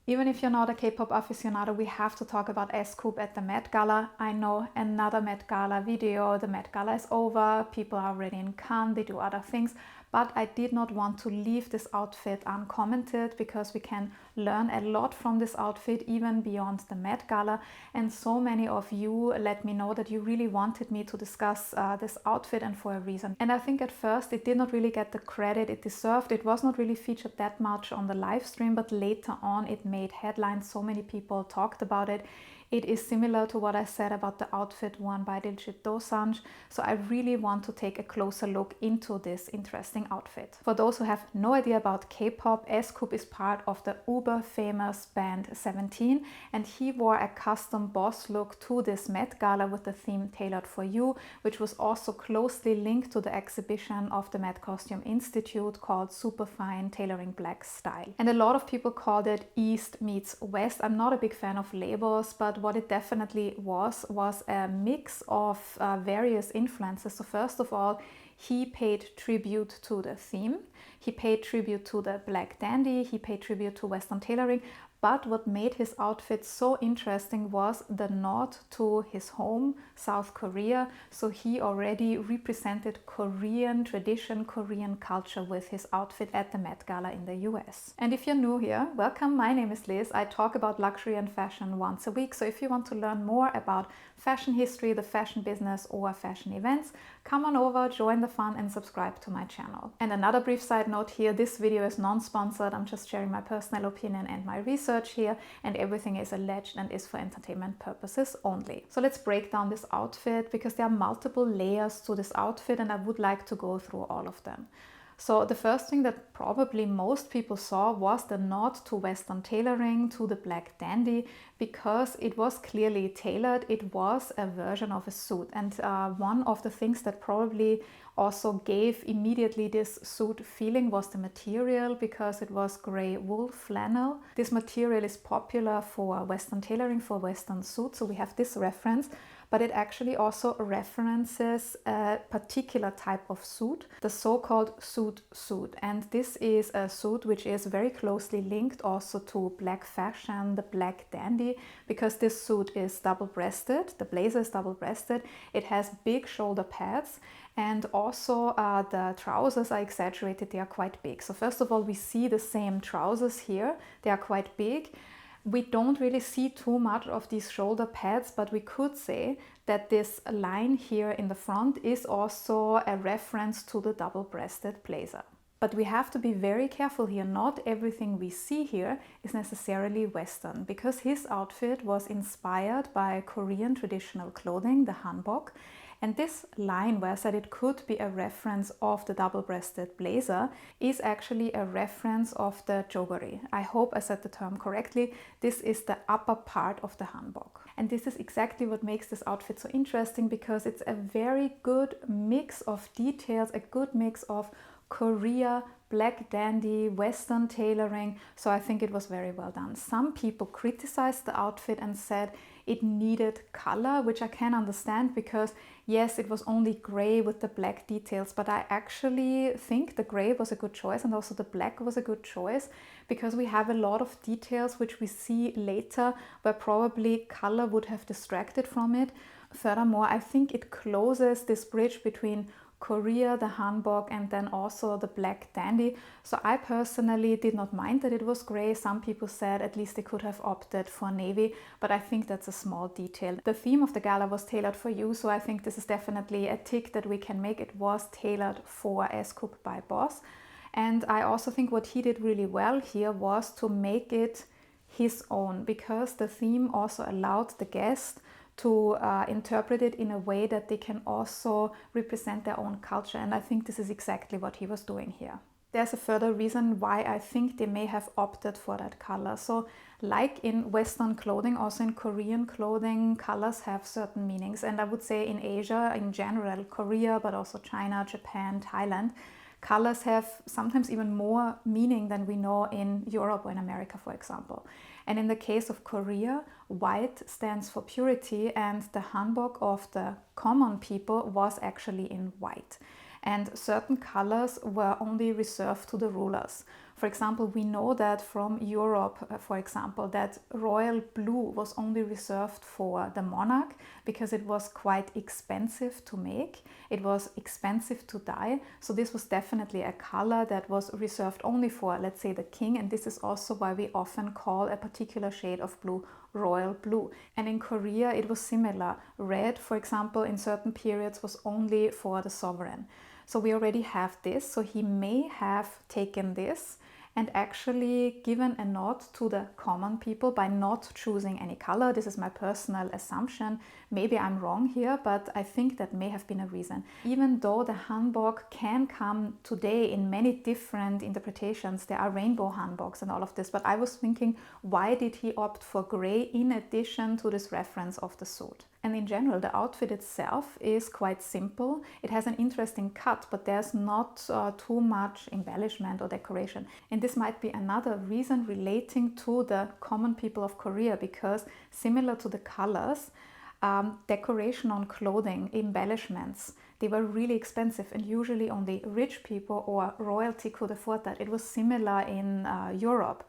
Even if you're not a K-pop aficionado, we have to talk about SCoup at the Met Gala. I know, another Met Gala video. The Met Gala is over, people are already in Cannes, they do other things, but I did not want to leave this outfit uncommented because we can learn a lot from this outfit even beyond the Met Gala. And so many of you let me know that you really wanted me to discuss this outfit, and for a reason. And I think at first it did not really get the credit it deserved. It was not really featured that much on the live stream, but later on it made headlines. So many people talked about it. It is similar to what I said about the outfit worn by Diljit Dosanjh, so I really want to take a closer look into this interesting outfit. For those who have no idea about K-pop, SCoup is part of the uber famous band 17, and he wore a custom boss look to this Met Gala with the theme Tailored for You, which was also closely linked to the exhibition of the Met Costume Institute called Superfine Tailoring Black Style. And a lot of people called it East meets West. I'm not a big fan of labels, but what it definitely was a mix of various influences. So first of all, he paid tribute to the theme, he paid tribute to the Black Dandy, he paid tribute to Western tailoring. But what made his outfit so interesting was the nod to his home, South Korea. So he already represented Korean tradition, Korean culture with his outfit at the Met Gala in the US. And if you're new here, welcome, my name is Liz. I talk about luxury and fashion once a week. So if you want to learn more about fashion history, the fashion business, or fashion events, come on over, join the fun, and subscribe to my channel. And another brief side note here, this video is non-sponsored. I'm just sharing my personal opinion and my research here, and everything is alleged and is for entertainment purposes only. So let's break down this outfit, because there are multiple layers to this outfit and I would like to go through all of them. So the first thing that probably most people saw was the nod to Western tailoring, to the Black Dandy, because it was clearly tailored. It was a version of a suit, and one of the things that probably also gave immediately this suit feeling was the material, because it was grey wool flannel. This material is popular for Western tailoring, for Western suits, so we have this reference. But it actually also references a particular type of suit, the so-called suit. And this is a suit which is very closely linked also to black fashion, the Black Dandy, because this suit is double-breasted, the blazer is double-breasted, it has big shoulder pads, and also the trousers are exaggerated, they are quite big. So first of all, we see the same trousers here, they are quite big. We don't really see too much of these shoulder pads, but we could say that this line here in the front is also a reference to the double-breasted blazer. But we have to be very careful here. Not everything we see here is necessarily Western, because his outfit was inspired by Korean traditional clothing, the hanbok. And this line where I said it could be a reference of the double-breasted blazer is actually a reference of the jogori. I hope I said the term correctly. This is the upper part of the hanbok. And this is exactly what makes this outfit so interesting, because it's a very good mix of details, a good mix of Korea, Black Dandy, Western tailoring. So I think it was very well done. Some people criticized the outfit and said it needed color, which I can understand, because yes, it was only gray with the black details, but I actually think the gray was a good choice, and also the black was a good choice, because we have a lot of details which we see later where probably color would have distracted from it. Furthermore, I think it closes this bridge between Korea, the hanbok, and then also the Black Dandy. So I personally did not mind that it was gray. Some people said at least they could have opted for navy, but I think that's a small detail. The theme of the gala was Tailored for You, so I think this is definitely a tick that we can make. It was tailored for SCoup by Boss. And I also think what he did really well here was to make it his own, because the theme also allowed the guest to interpret it in a way that they can also represent their own culture. And I think this is exactly what he was doing here. There's a further reason why I think they may have opted for that color. So like in Western clothing, also in Korean clothing, colors have certain meanings. And I would say in Asia in general, Korea, but also China, Japan, Thailand, colors have sometimes even more meaning than we know in Europe or in America, for example. And in the case of Korea, white stands for purity, and the hanbok of the common people was actually in white. And certain colors were only reserved to the rulers. For For example, we know that from Europe, for example, that royal blue was only reserved for the monarch because it was quite expensive to make. It was expensive to dye. So this was definitely a color that was reserved only for, let's say, the king. And this is also why we often call a particular shade of blue royal blue. And in Korea, it was similar. Red, for example, in certain periods was only for the sovereign. So we already have this. So he may have taken this and actually given a nod to the common people by not choosing any color. This is my personal assumption. Maybe I'm wrong here, but I think that may have been a reason. Even though the hanbok can come today in many different interpretations, there are rainbow hanboks and all of this, but I was thinking, why did he opt for gray in addition to this reference of the suit? And in general, the outfit itself is quite simple. It has an interesting cut, but there's not too much embellishment or decoration. And this might be another reason relating to the common people of Korea, because similar to the colors, decoration on clothing, embellishments, they were really expensive, and usually only rich people or royalty could afford that. It was similar in Europe.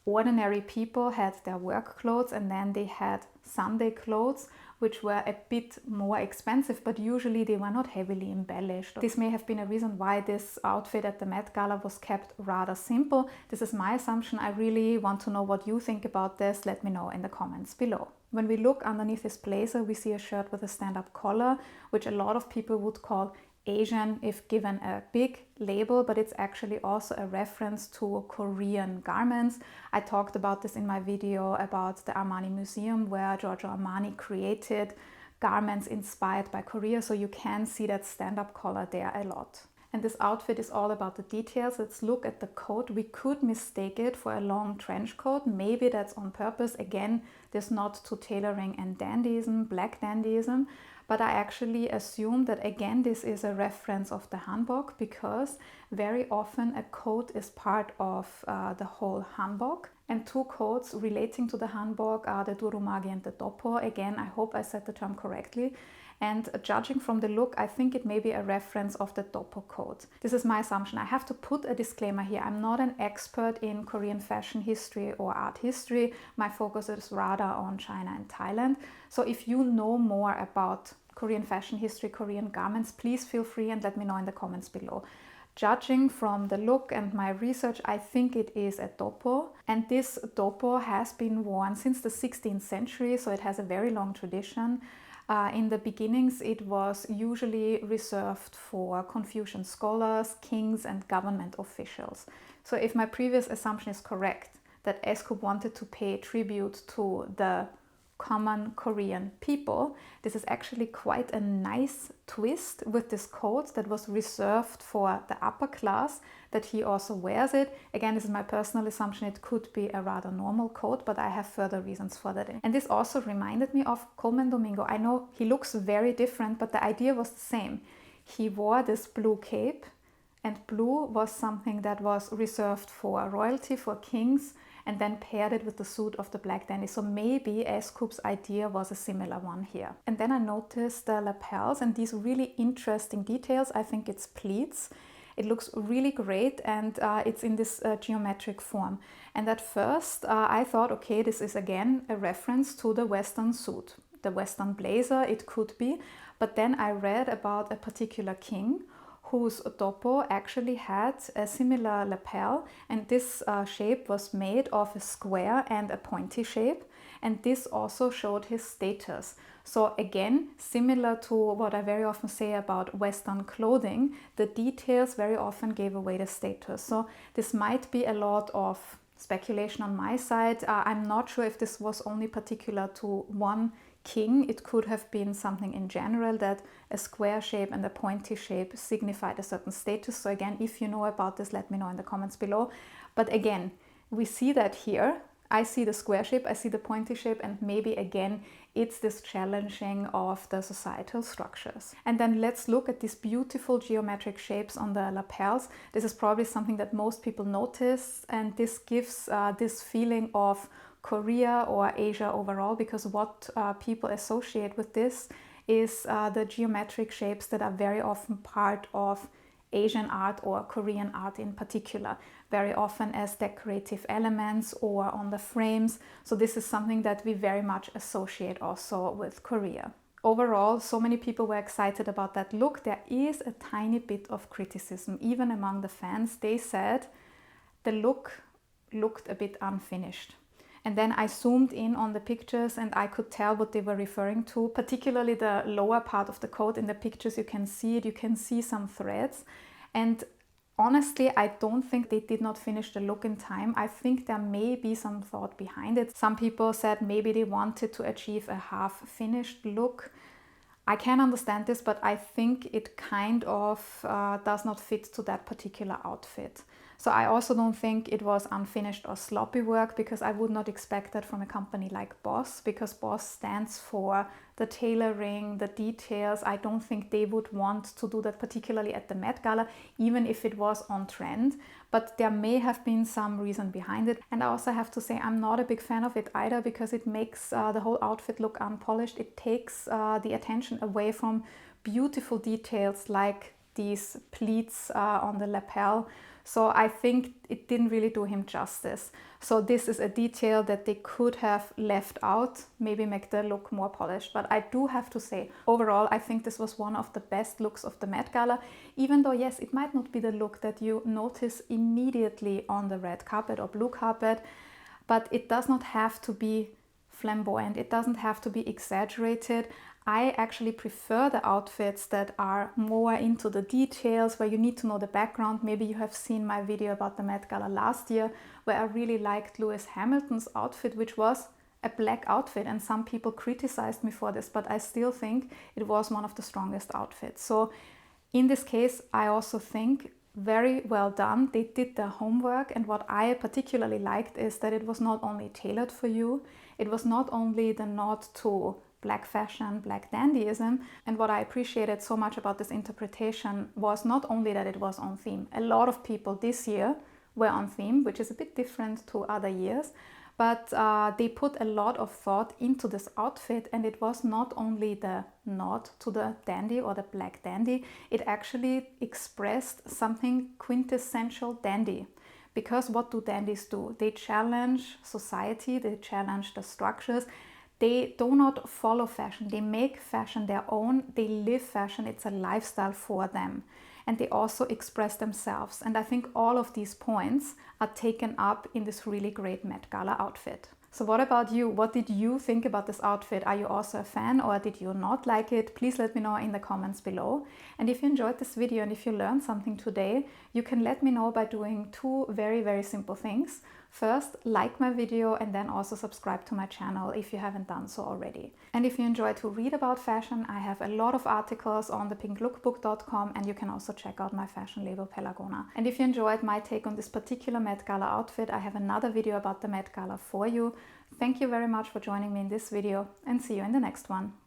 Ordinary people had their work clothes, and then they had Sunday clothes, which were a bit more expensive, but usually they were not heavily embellished. This may have been a reason why this outfit at the Met Gala was kept rather simple. This is my assumption. I really want to know what you think about this. Let me know in the comments below. When we look underneath this blazer, we see a shirt with a stand-up collar, which a lot of people would call Asian if given a big label, but it's actually also a reference to Korean garments. I talked about this in my video about the Armani Museum, where Giorgio Armani created garments inspired by Korea, so you can see that stand-up collar there a lot. And this outfit is all about the details. Let's look at the coat. We could mistake it for a long trench coat. Maybe that's on purpose. Again, this nod to tailoring and dandyism, black dandyism. But I actually assume that, again, this is a reference of the hanbok, because very often a coat is part of the whole hanbok. And two coats relating to the hanbok are the durumagi and the doppo. Again, I hope I said the term correctly. And judging from the look, I think it may be a reference of the doppo coat. This is my assumption. I have to put a disclaimer here. I'm not an expert in Korean fashion history or art history. My focus is rather on China and Thailand. So if you know more about Korean fashion history, Korean garments, please feel free and let me know in the comments below. Judging from the look and my research, I think it is a doppo. And this doppo has been worn since the 16th century, so it has a very long tradition. In the beginnings, it was usually reserved for Confucian scholars, kings, and government officials. So if my previous assumption is correct, that SCoup wanted to pay tribute to the common Korean people, this is actually quite a nice twist with this coat that was reserved for the upper class, that he also wears it. Again, this is my personal assumption. It could be a rather normal coat, but I have further reasons for that. And this also reminded me of Coleman Domingo. I know he looks very different, but the idea was the same. He wore this blue cape, and blue was something that was reserved for royalty, for kings, and then paired it with the suit of the black dandy. So maybe SCoup's idea was a similar one here. And then I noticed the lapels and these really interesting details. I think it's pleats. It looks really great, and it's in this geometric form. And at first I thought, okay, this is again a reference to the Western suit, the Western blazer, it could be. But then I read about a particular king whose doppo actually had a similar lapel, and this shape was made of a square and a pointy shape, and this also showed his status. So again, similar to what I very often say about Western clothing, the details very often gave away the status. So this might be a lot of speculation on my side. I'm not sure if this was only particular to one king. It could have been something in general, that a square shape and a pointy shape signified a certain status. So again, if you know about this, let me know in the comments below. But again, we see that here. I see the square shape, I see the pointy shape, and maybe again it's this challenging of the societal structures. And then let's look at these beautiful geometric shapes on the lapels. This is probably something that most people notice, and this gives this feeling of Korea or Asia overall, because what people associate with this is the geometric shapes that are very often part of Asian art or Korean art in particular, very often as decorative elements or on the frames. So this is something that we very much associate also with Korea. Overall, so many people were excited about that look. There is a tiny bit of criticism, even among the fans. They said the look looked a bit unfinished. And then I zoomed in on the pictures and I could tell what they were referring to, particularly the lower part of the coat. In the pictures you can see it, you can see some threads. And honestly, I don't think they did not finish the look in time. I think there may be some thought behind it. Some people said maybe they wanted to achieve a half-finished look. I can understand this, but I think it kind of does not fit to that particular outfit. So I also don't think it was unfinished or sloppy work, because I would not expect that from a company like Boss, because Boss stands for the tailoring, the details. I don't think they would want to do that, particularly at the Met Gala, even if it was on trend. But there may have been some reason behind it. And I also have to say I'm not a big fan of it either, because it makes the whole outfit look unpolished. It takes the attention away from beautiful details like these pleats on the lapel. So I think it didn't really do him justice. So this is a detail that they could have left out, maybe make the look more polished. But I do have to say, overall, I think this was one of the best looks of the Met Gala, even though, yes, it might not be the look that you notice immediately on the red carpet or blue carpet, but it does not have to be flamboyant. It doesn't have to be exaggerated. I actually prefer the outfits that are more into the details, where you need to know the background. Maybe you have seen my video about the Met Gala last year, where I really liked Lewis Hamilton's outfit, which was a black outfit, and some people criticized me for this, but I still think it was one of the strongest outfits. So in this case, I also think very well done. They did their homework, and what I particularly liked is that it was not only tailored for you, it was not only the nod to black fashion, black dandyism. And what I appreciated so much about this interpretation was not only that it was on theme. A lot of people this year were on theme, which is a bit different to other years, but they put a lot of thought into this outfit, and it was not only the nod to the dandy or the black dandy, it actually expressed something quintessential dandy. Because what do dandies do? They challenge society, they challenge the structures. They do not follow fashion, they make fashion their own, they live fashion, it's a lifestyle for them. And they also express themselves. And I think all of these points are taken up in this really great Met Gala outfit. So what about you? What did you think about this outfit? Are you also a fan, or did you not like it? Please let me know in the comments below. And if you enjoyed this video and if you learned something today, you can let me know by doing two very, very simple things. First, like my video, and then also subscribe to my channel if you haven't done so already. And if you enjoy to read about fashion, I have a lot of articles on thepinklookbook.com, and you can also check out my fashion label Pelagona. And if you enjoyed my take on this particular Met Gala outfit, I have another video about the Met Gala for you. Thank you very much for joining me in this video, and see you in the next one.